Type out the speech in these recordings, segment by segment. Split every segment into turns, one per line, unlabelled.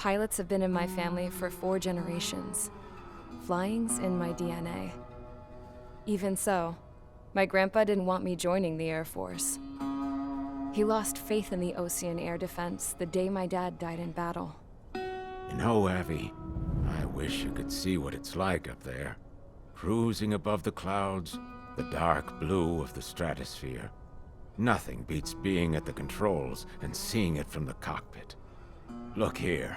Pilots have been in my family for 4 generations. Flying's in my DNA. Even so, my grandpa didn't want me joining the Air Force. He lost faith in the Ocean Air Defense the day my dad died in battle.
You know, Abby, I wish you could see what it's like up there. Cruising above the clouds, the dark blue of the stratosphere. Nothing beats being at the controls and seeing it from the cockpit. Look here.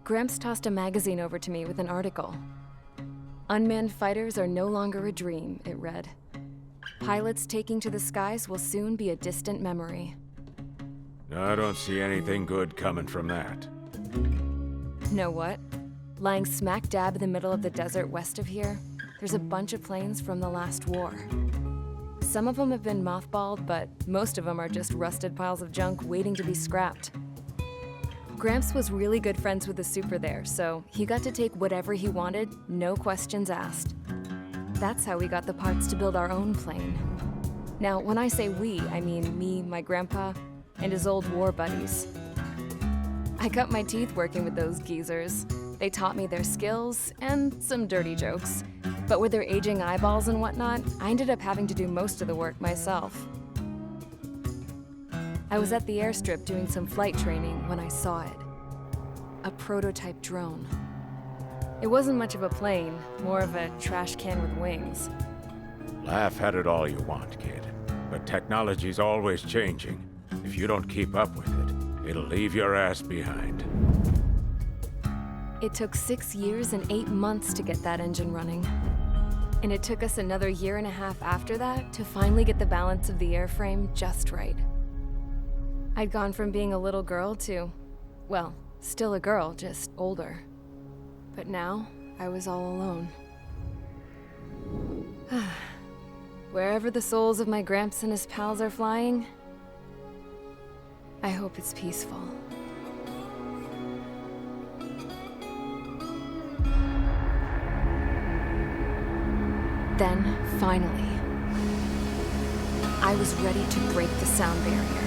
Gramps tossed a magazine over to me with an article. Unmanned fighters are no longer a dream, it read. Pilots taking to the skies will soon be a distant memory.
I don't see anything good coming from that.
Know what? Lying smack dab in the middle of the desert west of here, there's a bunch of planes from the last war. Some of them have been mothballed, but most of them are just rusted piles of junk waiting to be scrapped. Gramps was really good friends with the super there, so he got to take whatever he wanted, no questions asked. That's how we got the parts to build our own plane. Now, when I say we, I mean me, my grandpa, and his old war buddies. I cut my teeth working with those geezers. They taught me their skills and some dirty jokes. But with their aging eyeballs and whatnot, I ended up having to do most of the work myself. I was at the airstrip doing some flight training when I saw it. A prototype drone. It wasn't much of a plane, more of a trash can with wings.
Laugh at it all you want, kid. But technology's always changing. If you don't keep up with it, it'll leave your ass behind.
It took 6 years and 8 months to get that engine running. And it took us another 1.5 years after that to finally get the balance of the airframe just right. I'd gone from being a little girl to, well, still a girl, just older. But now, I was all alone. Wherever the souls of my Gramps and his pals are flying, I hope it's peaceful. Then, finally, I was ready to break the sound barrier.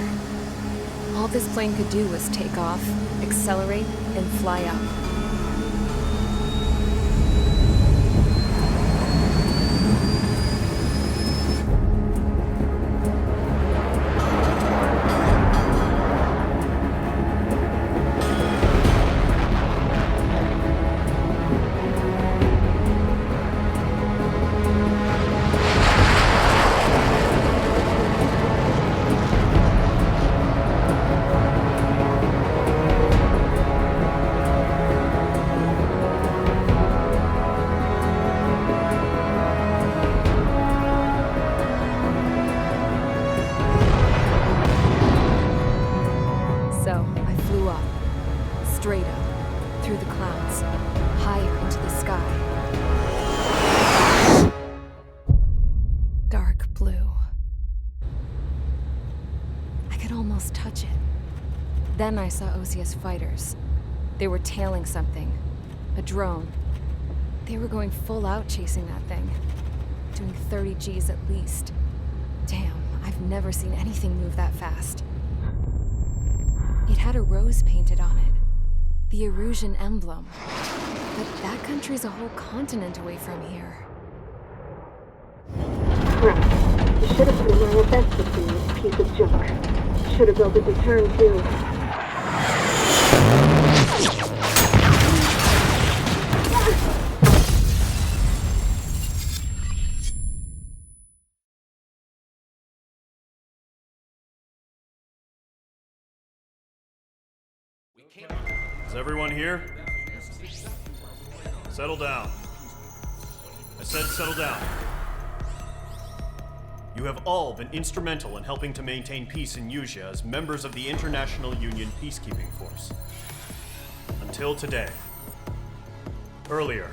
All this plane could do was take off, accelerate, and fly up. So, I flew up, straight up, through the clouds, higher into the sky. Dark blue. I could almost touch it. Then I saw OCS fighters. They were tailing something, a drone. They were going full out chasing that thing, doing 30 Gs at least. Damn, I've never seen anything move that fast. It had a rose painted on it, the Erusian emblem. But that country's a whole continent away from here.
Right. You should have put in my best with this piece of junk. Should have built a return too.
Is everyone here? Settle down. I said settle down. You have all been instrumental in helping to maintain peace in Usea as members of the International Union Peacekeeping Force. Until today. Earlier,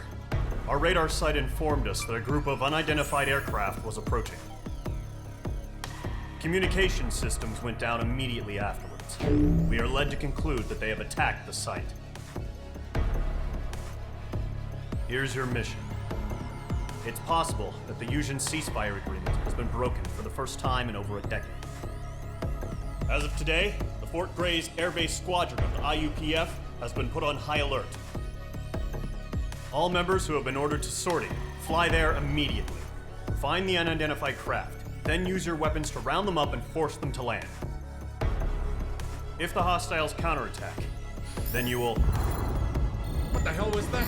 our radar site informed us that a group of unidentified aircraft was approaching. Communication systems went down immediately afterwards. We are led to conclude that they have attacked the site. Here's your mission. It's possible that the Usean ceasefire agreement has been broken for the first time in over a decade. As of today, the Fort Gray's Air Base Squadron of the IUPF has been put on high alert. All members who have been ordered to sortie, fly there immediately. Find the unidentified craft, then use your weapons to round them up and force them to land. If the hostiles counterattack, then you will...
What the hell was that?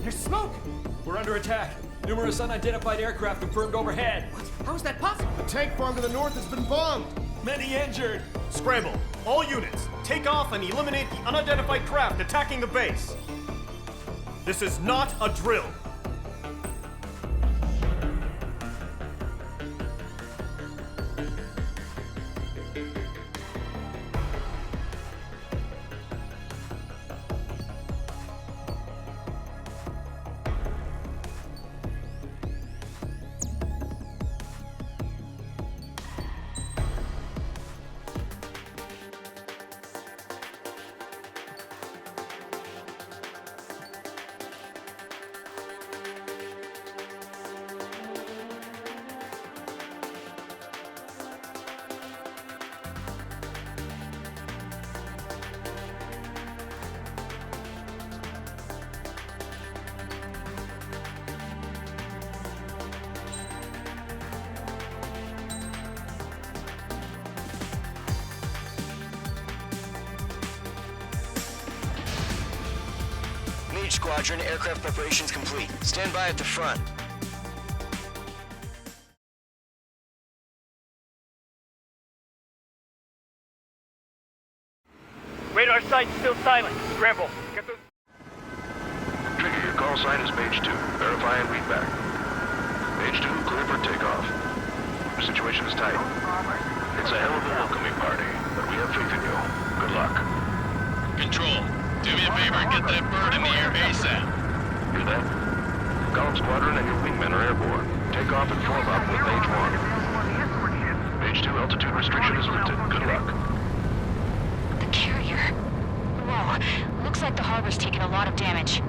There's smoke! We're under attack. Numerous unidentified aircraft confirmed overhead. What? How is that possible?
The tank farm to the north has been bombed!
Many injured.
Scramble! All units, take off and eliminate the unidentified craft attacking the base! This is not a drill!
Squadron, aircraft preparations complete. Stand by at the front.
Radar site's still silent. Scramble. Get the...
Trigger, your call sign is Mage 2. Verify and read back. Mage 2, clear for takeoff. The situation is tight. It's a hell of a welcoming party, but we have faith in you. Good luck.
Control, do me a favor and get that bird in the air ASAP.
Hear that? Column Squadron and your wingmen are airborne. Take off and form up with Mage 1. Mage 2, altitude restriction is lifted. Good luck.
The carrier. Whoa, looks like the harbor's taken a lot of damage.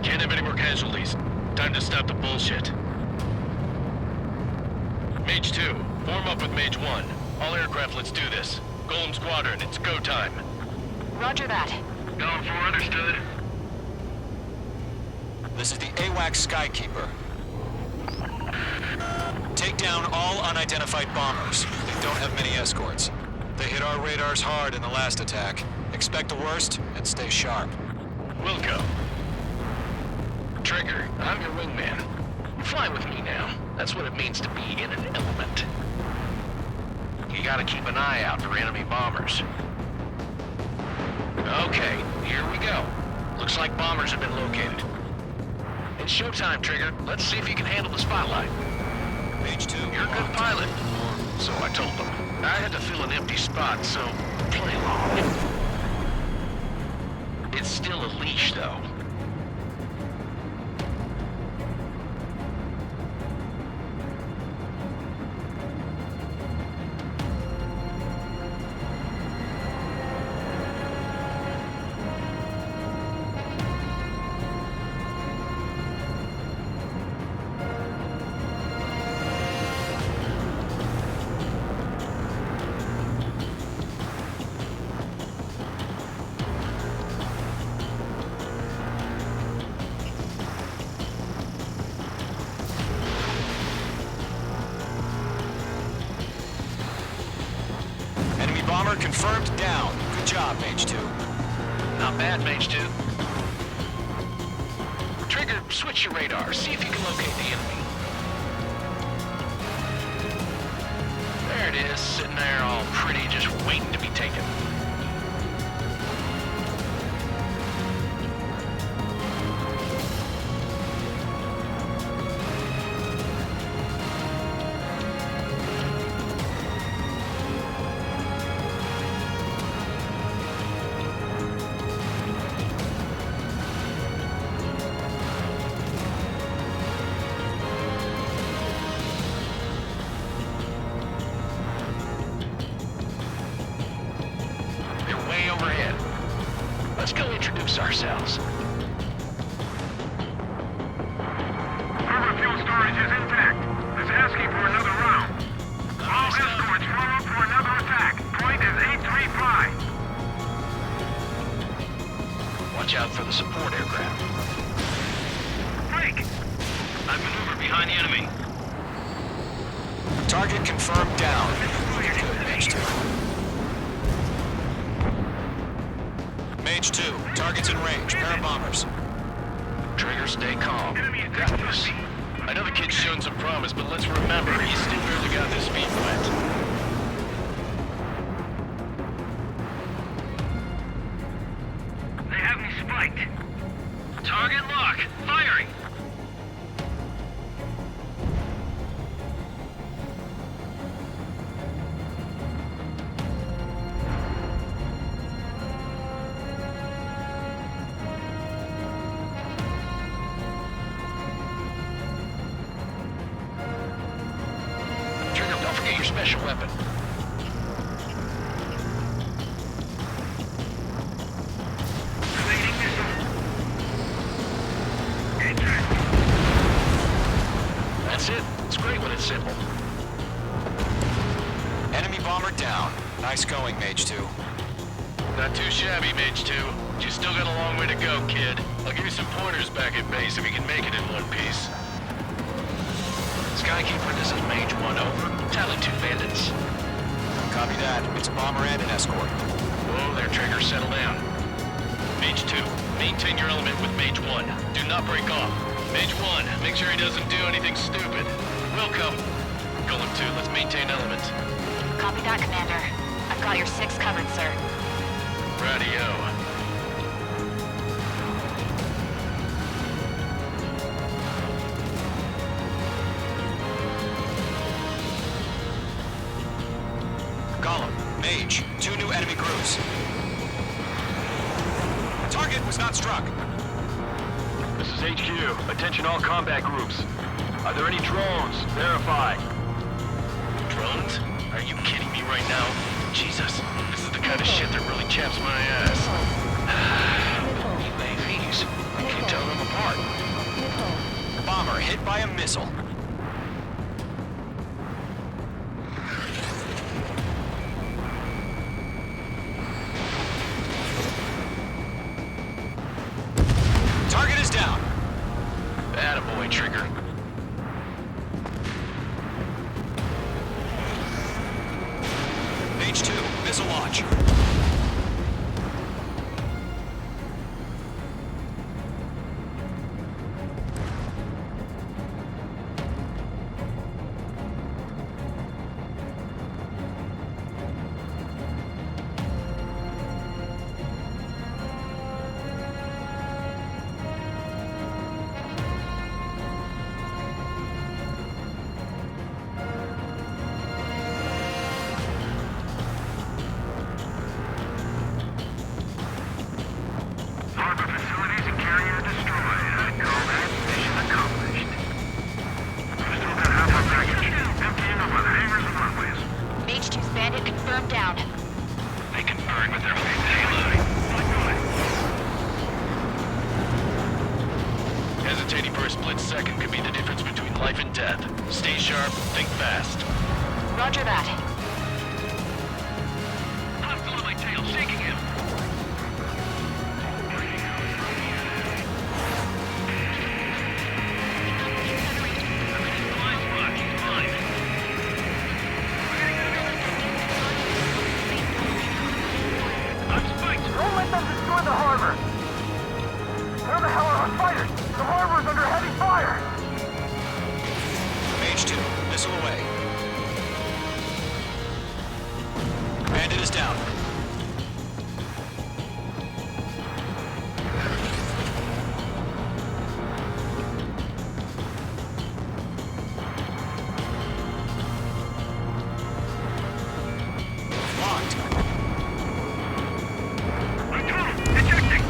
Can't have any more casualties. Time to stop the bullshit. Mage 2, form up with Mage 1. All aircraft, let's do this. Golem Squadron, it's go time.
Roger that.
Going for understood.
This is the AWACS Skykeeper. Take down all unidentified bombers. They don't have many escorts. They hit our radars hard in the last attack. Expect the worst and stay sharp.
Wilco. Trigger, I'm your wingman. Fly with me now. That's what it means to be in an element. You gotta keep an eye out for enemy bombers. Okay, here we go. Looks like bombers have been located. It's showtime, Trigger. Let's see if you can handle the spotlight.
Mage 2.
You're a good pilot. So I told them. I had to fill an empty spot, so play along. It's still a leash, though.
Bomber confirmed down. Good job, Mage 2.
Not bad, Mage 2. Trigger, switch your radar. See if you can locate the enemy. There it is, sitting there all pretty, just waiting to be taken. Overhead. Let's go introduce ourselves.
Harbor fuel storage is intact. It's asking for another round. All escorts form up for another attack. Point is
Target confirmed down. Good, Mage 2. Mage 2, target's in range. Pair of bombers.
Trigger, stay calm. You got this. I know the kid's shown some promise, but let's remember, he's still barely got his feet wet.
They have me spiked.
Target lock. Firing. Trigger, don't forget your special weapon. That's it. It's great when it's simple.
Enemy bomber down. Nice going, Mage 2.
Not too shabby, Mage 2. But you still got a long way to go, kid. I'll give you some pointers back at base if you can make it in one piece. Skykeeper, this is Mage 1, over. Tally 2 bandits.
Copy that. It's a bomber and an escort.
Whoa there, Trigger. Settle down. Mage 2, maintain your element with Mage 1. Do not break off. Mage 1, make sure he doesn't do anything stupid. Wilco. Golem 2, let's maintain element.
Copy that, Commander. I've got your 6 covered, sir.
Radio.
Golem, Mage, 2 new enemy groups. Target was not struck.
This is HQ. Attention all combat groups. Are there any drones? Verify.
Drones? Are you kidding me right now? Jesus, this is the kind of shit that really chaps my ass. UAVs. I can't tell them apart.
Bomber hit by a missile. Target is down.
Attaboy, Trigger.
Mage 2, missile launch.
Harbor facilities and carrier destroyed. I'd call that mission accomplished. We've still got half our package. Emptying up on hangars and runways.
Mage 2's bandit confirmed down.
They can burn with their whole daylight. Hesitating for a split second could be the difference between life and death. Stay sharp, think fast.
Roger that.
Hostile on my tail, shaking him.
Don't let them destroy the harbor! Where the hell are our fighters? The harbor's under heavy fire!
Mage 2, missile away. Bandit is down. Locked.
Ejecting!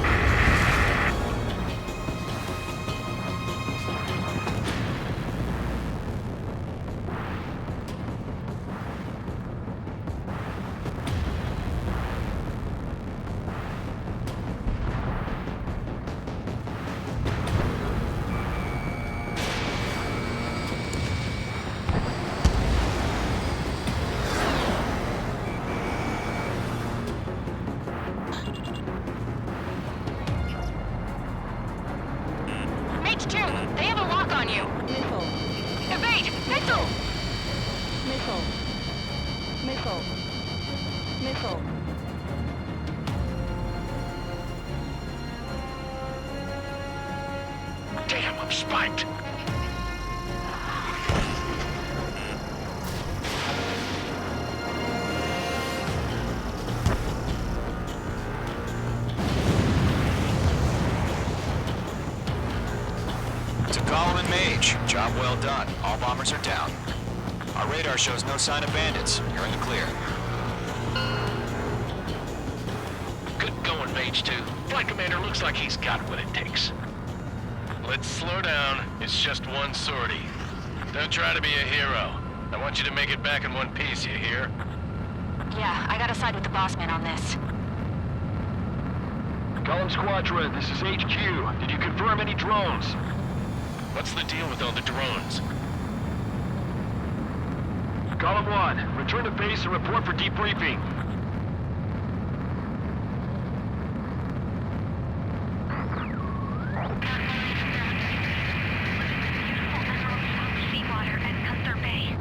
Missile. Missile.
Damn, I'm spiked.
To Gollum and Mage, job well done. All bombers are down. Our radar shows no sign of bandits. You're in the clear.
Good going, Mage 2. Flight Commander looks like he's got what it takes. Let's slow down. It's just one sortie. Don't try to be a hero. I want you to make it back in one piece, you hear?
Yeah, I gotta side with the boss man on this.
Column Squadron, this is HQ. Did you confirm any drones? What's the deal with all the drones? Column 1, return to base and report for debriefing.
Seawater at Gunther Bay.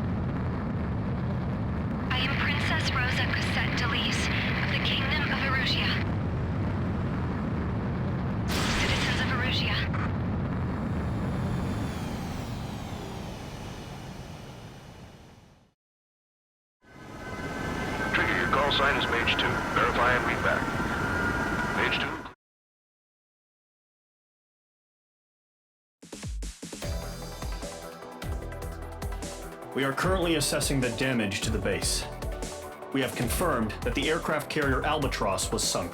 I am Princess Rosa Cosette Delise of the Kingdom of Erusia. Citizens of Erusia.
Trigger, your call sign is Mage 2. Verify and read back. Mage 2.
We are currently assessing the damage to the base. We have confirmed that the aircraft carrier Albatross was sunk.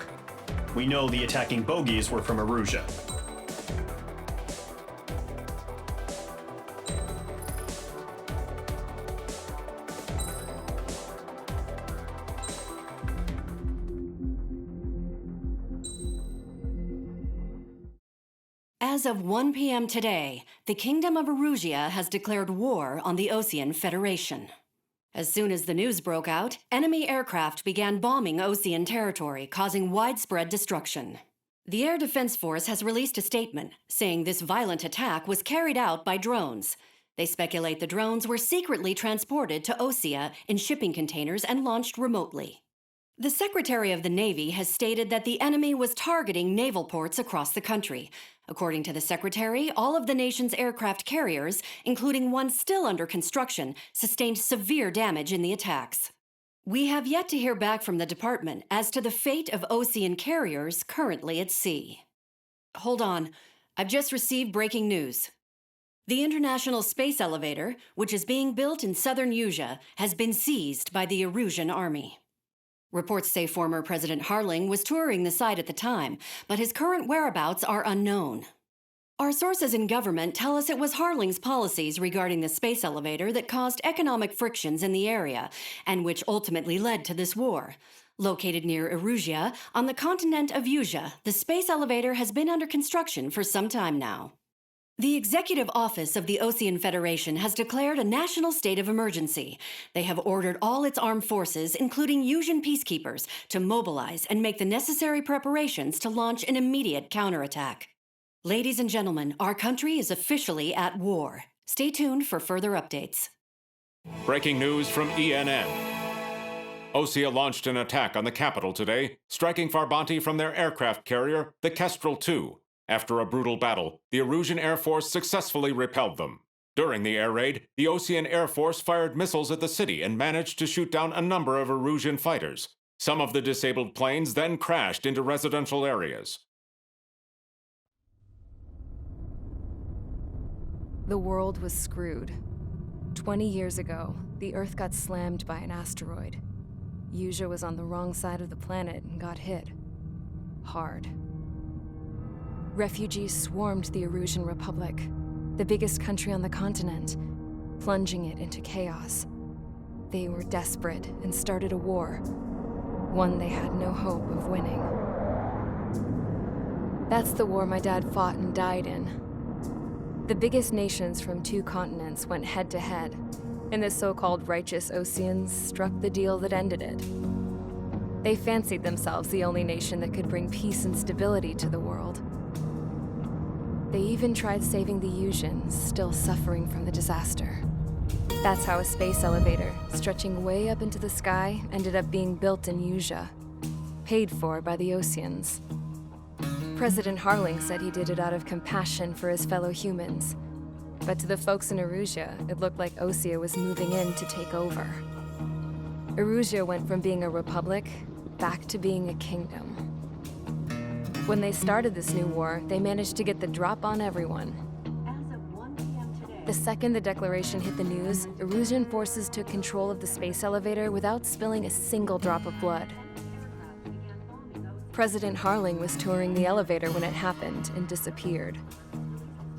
We know the attacking bogies were from Erusia.
As of 1 p.m. today, the Kingdom of Erusia has declared war on the Osean Federation. As soon as the news broke out, enemy aircraft began bombing Osean territory, causing widespread destruction. The Air Defense Force has released a statement saying this violent attack was carried out by drones. They speculate the drones were secretly transported to Osea in shipping containers and launched remotely. The Secretary of the Navy has stated that the enemy was targeting naval ports across the country. According to the Secretary, all of the nation's aircraft carriers, including one still under construction, sustained severe damage in the attacks. We have yet to hear back from the department as to the fate of Osean carriers currently at sea. Hold on, I've just received breaking news. The International Space Elevator, which is being built in southern Usea, has been seized by the Erusian Army. Reports say former President Harling was touring the site at the time, but his current whereabouts are unknown. Our sources in government tell us it was Harling's policies regarding the space elevator that caused economic frictions in the area, and which ultimately led to this war. Located near Erusia, on the continent of Usea, the space elevator has been under construction for some time now. The Executive Office of the Osean Federation has declared a national state of emergency. They have ordered all its armed forces, including Usian peacekeepers, to mobilize and make the necessary preparations to launch an immediate counterattack. Ladies and gentlemen, our country is officially at war. Stay tuned for further updates.
Breaking news from ENN. Osea launched an attack on the capital today, striking Farbanti from their aircraft carrier, the Kestrel II. After a brutal battle, the Erusian Air Force successfully repelled them. During the air raid, the Osean Air Force fired missiles at the city and managed to shoot down a number of Erusian fighters. Some of the disabled planes then crashed into residential areas.
The world was screwed. 20 years ago, the Earth got slammed by an asteroid. Usea was on the wrong side of the planet and got hit. Hard. Refugees swarmed the Erusian Republic, the biggest country on the continent, plunging it into chaos. They were desperate and started a war, one they had no hope of winning. That's the war my dad fought and died in. The biggest nations from 2 continents went head-to-head, and the so-called righteous Oseans struck the deal that ended it. They fancied themselves the only nation that could bring peace and stability to the world. They even tried saving the Usians, still suffering from the disaster. That's how a space elevator, stretching way up into the sky, ended up being built in Usea, paid for by the Oseans. President Harling said he did it out of compassion for his fellow humans. But to the folks in Erusea, it looked like Osea was moving in to take over. Erusea went from being a republic back to being a kingdom. When they started this new war, they managed to get the drop on everyone. The second the declaration hit the news, Erusian forces took control of the space elevator without spilling a single drop of blood. President Harling was touring the elevator when it happened and disappeared.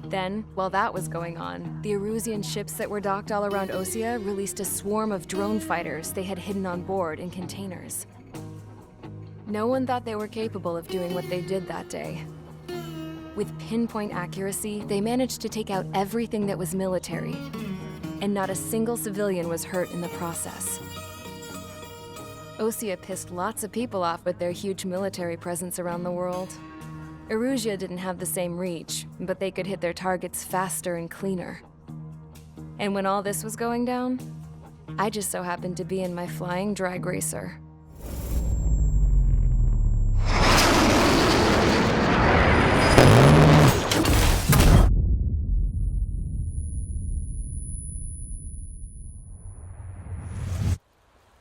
Then, while that was going on, the Erusian ships that were docked all around Osea released a swarm of drone fighters they had hidden on board in containers. No one thought they were capable of doing what they did that day. With pinpoint accuracy, they managed to take out everything that was military, and not a single civilian was hurt in the process. Osea pissed lots of people off with their huge military presence around the world. Erusea didn't have the same reach, but they could hit their targets faster and cleaner. And when all this was going down, I just so happened to be in my flying drag racer.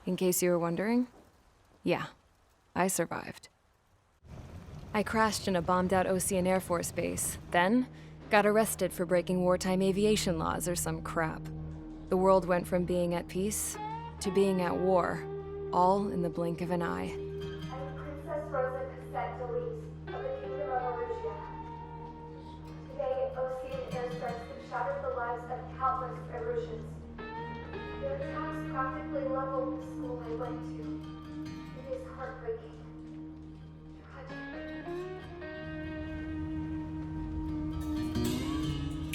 In case you were wondering, yeah, I survived. I crashed in a bombed-out Osean Air Force base, then got arrested for breaking wartime aviation laws or some crap. The world went from being at peace to being at war, all in the blink of an eye.
I'm Princess Rosa Cassette Delise of the Kingdom of Erusea. Today, Osean airstrikes have shattered the lives of countless Erusians. Their attacks practically leveled the school I went to. It is heartbreaking.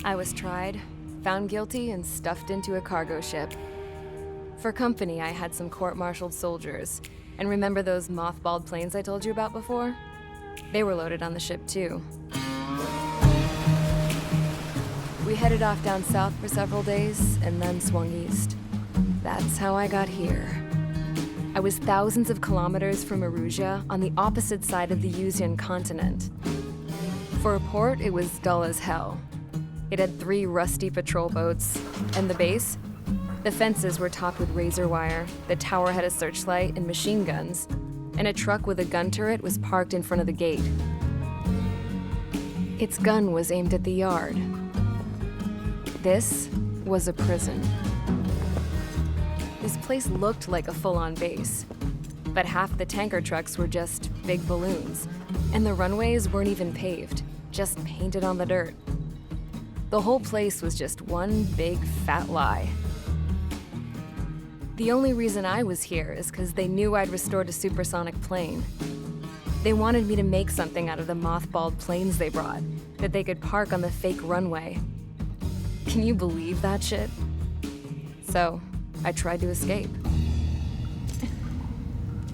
I was tried, found guilty, and stuffed into a cargo ship. For company, I had some court-martialed soldiers. And remember those mothballed planes I told you about before? They were loaded on the ship too. We headed off down south for several days, and then swung east. That's how I got here. I was thousands of kilometers from Erusea on the opposite side of the Usean continent. For a port, it was dull as hell. It had 3 rusty patrol boats, and the base? The fences were topped with razor wire, the tower had a searchlight and machine guns, and a truck with a gun turret was parked in front of the gate. Its gun was aimed at the yard. This was a prison. This place looked like a full-on base, but half the tanker trucks were just big balloons, and the runways weren't even paved, just painted on the dirt. The whole place was just one big fat lie. The only reason I was here is because they knew I'd restored a supersonic plane. They wanted me to make something out of the mothballed planes they brought, that they could park on the fake runway. Can you believe that shit? So, I tried to escape.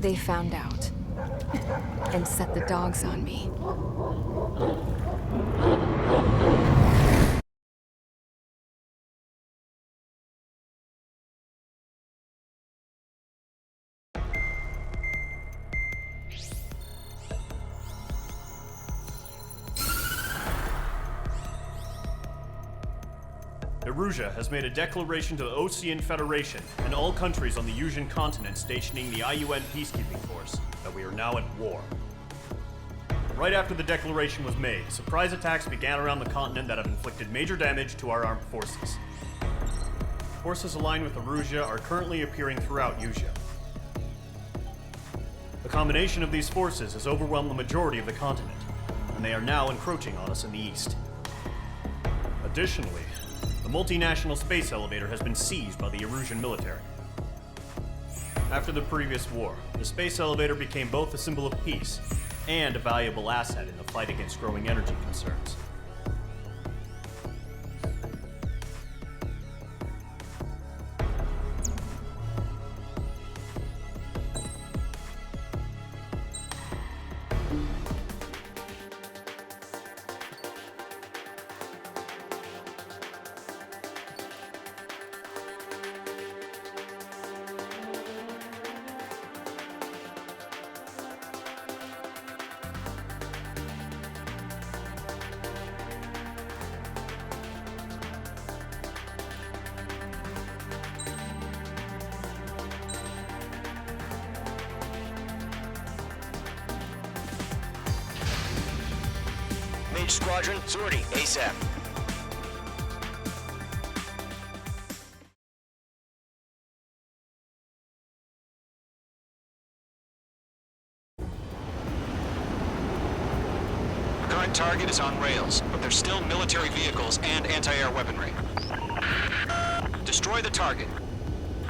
They found out, and set the dogs on me.
Erusea has made a declaration to the Osean Federation and all countries on the Usean continent stationing the IUN peacekeeping force that we are now at war. Right after the declaration was made, surprise attacks began around the continent that have inflicted major damage to our armed forces. Forces aligned with Erusea are currently appearing throughout Usea. The combination of these forces has overwhelmed the majority of the continent, and they are now encroaching on us in the east. Additionally, the multinational space elevator has been seized by the Erusian military. After the previous war, the space elevator became both a symbol of peace and a valuable asset in the fight against growing energy concerns.
Engage squadron. Sortie, ASAP.
Current target is on rails, but there's still military vehicles and anti-air weaponry. Destroy the target.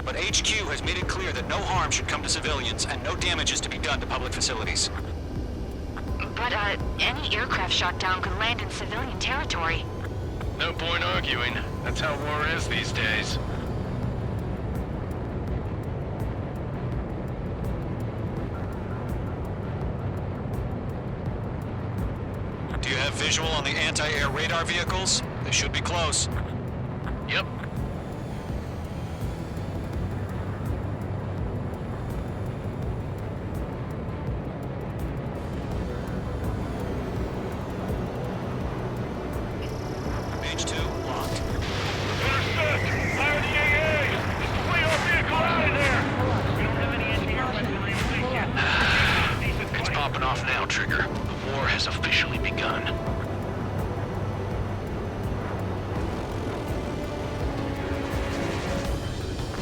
But HQ has made it clear that no harm should come to civilians and no damage is to be done to public facilities.
But, any aircraft shot down could land in civilian territory.
No point arguing. That's how war is these days.
Do you have visual on the anti-air radar vehicles? They should be close.
Yep.
Page 2, locked.
Intercept! Fire the AA! Flee our vehicle out of there! We don't have any engineer weapons yet.
It's popping off now, Trigger. The war has officially begun.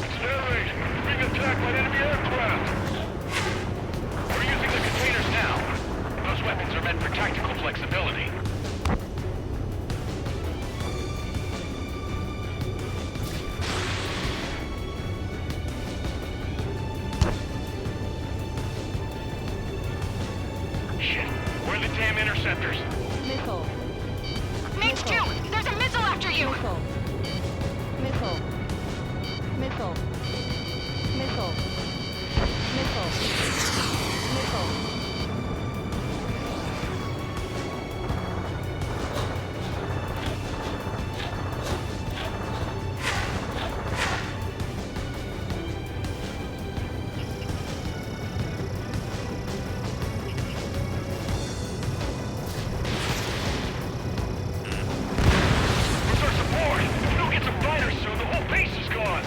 Accelerate! We're being attacked by enemy aircraft! We're using the containers now. Those weapons are meant for tactical flexibility. Shit! Where are the damn interceptors?
Missile.
Mage 2! There's a missile after you!
Missile. Missile. Missile. Missile. Missile. Missile.
Where's our support? If we don't get some fighters soon, the whole base is gone!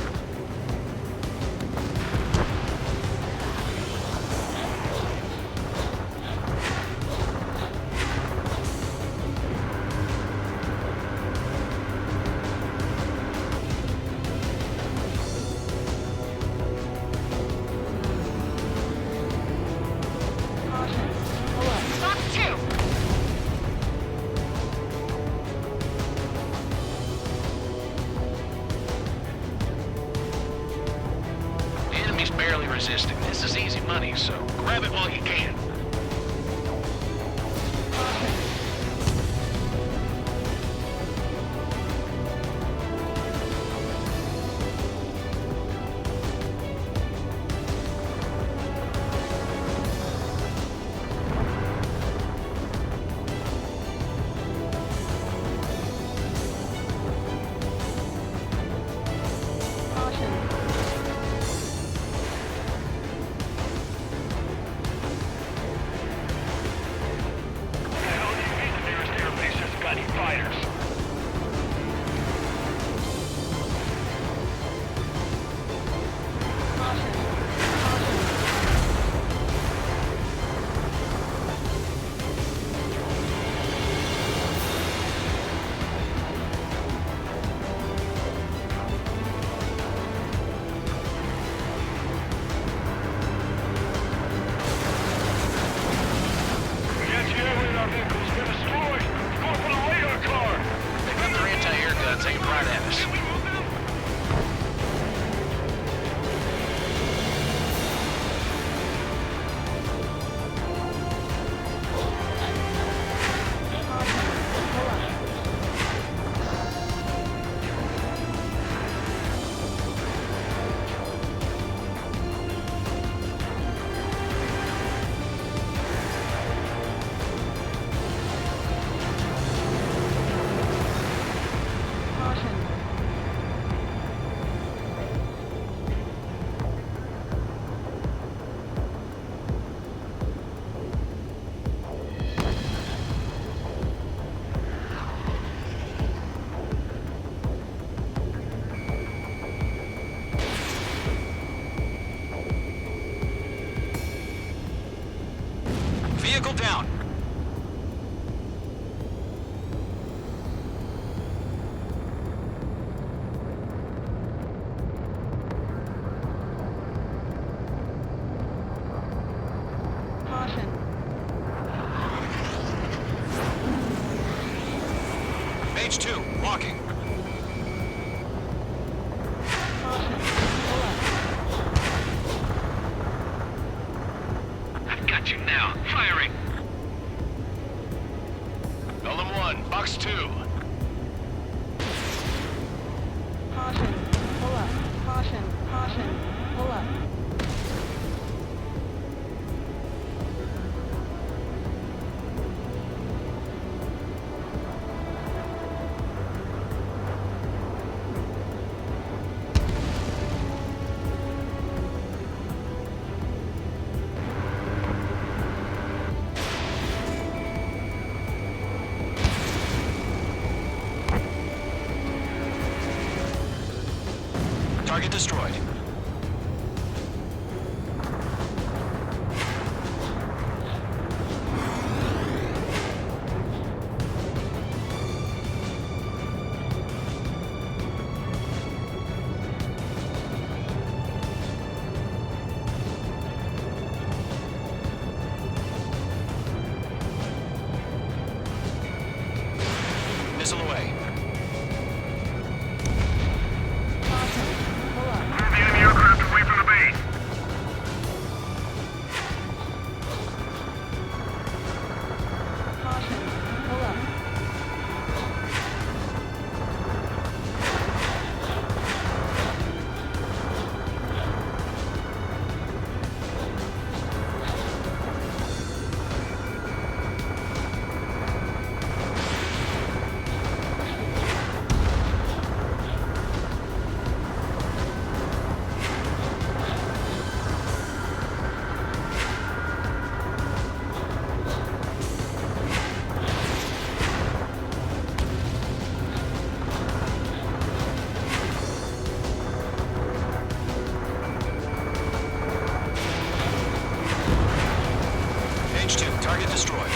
Fox 2!
The enemy's barely resisting. This is easy money, so grab it while you can.
The hell do you mean the nearest airbase hasn't got any fighters? The anti-air radar vehicle's been destroyed! Go for the radar car!
They got their anti-air guns aimed right at us.
Can we move them?
Vehicle down.
Caution. Pull up.
Target destroyed. Missile away.
Move the enemy aircraft away from the base.
Caution. Pull up.
H2, target destroyed.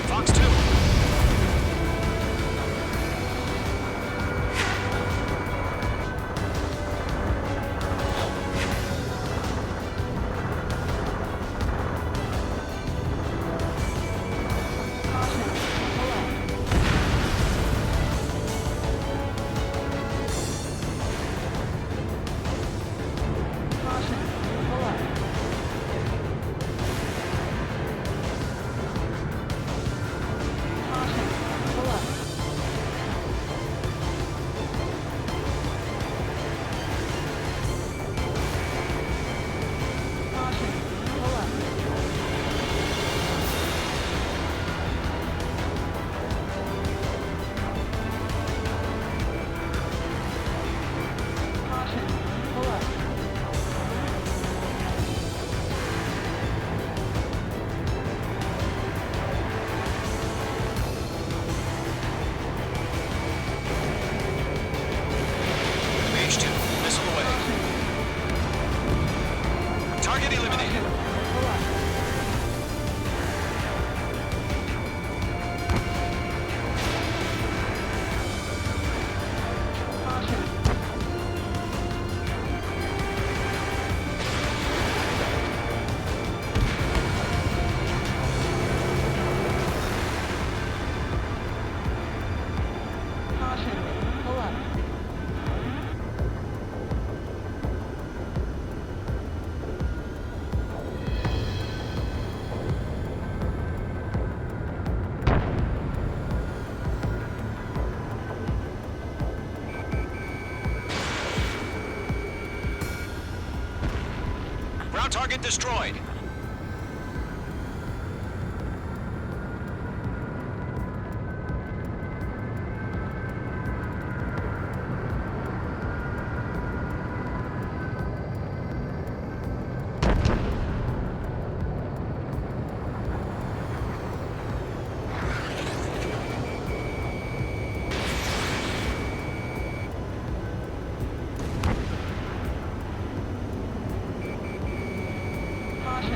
Fox 2. H2, missile away. Target eliminated.
Caution. Pull up.
Ground target destroyed.
Caution.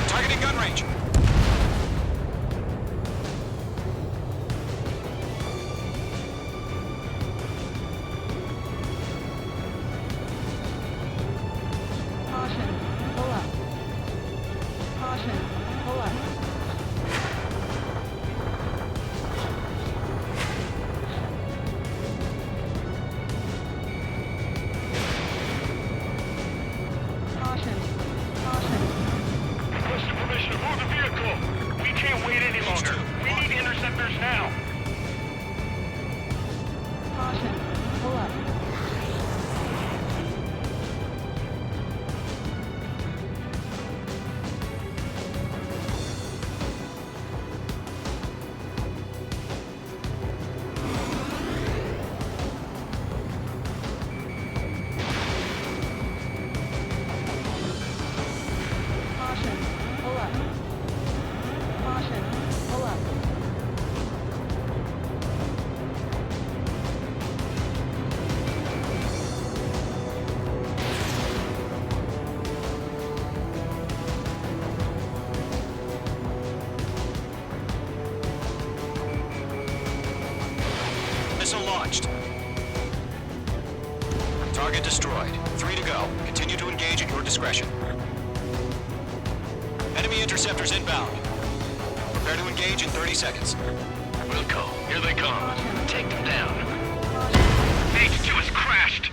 Targeting gun range.
Requesting permission to move the vehicle. We can't wait any longer. We need interceptors now.
Missile launched. Target destroyed. 3 to go. Continue to engage at your discretion. Enemy interceptors inbound. Prepare to engage in 30 seconds.
Wilco, here they come. Take them down.
H2 has crashed.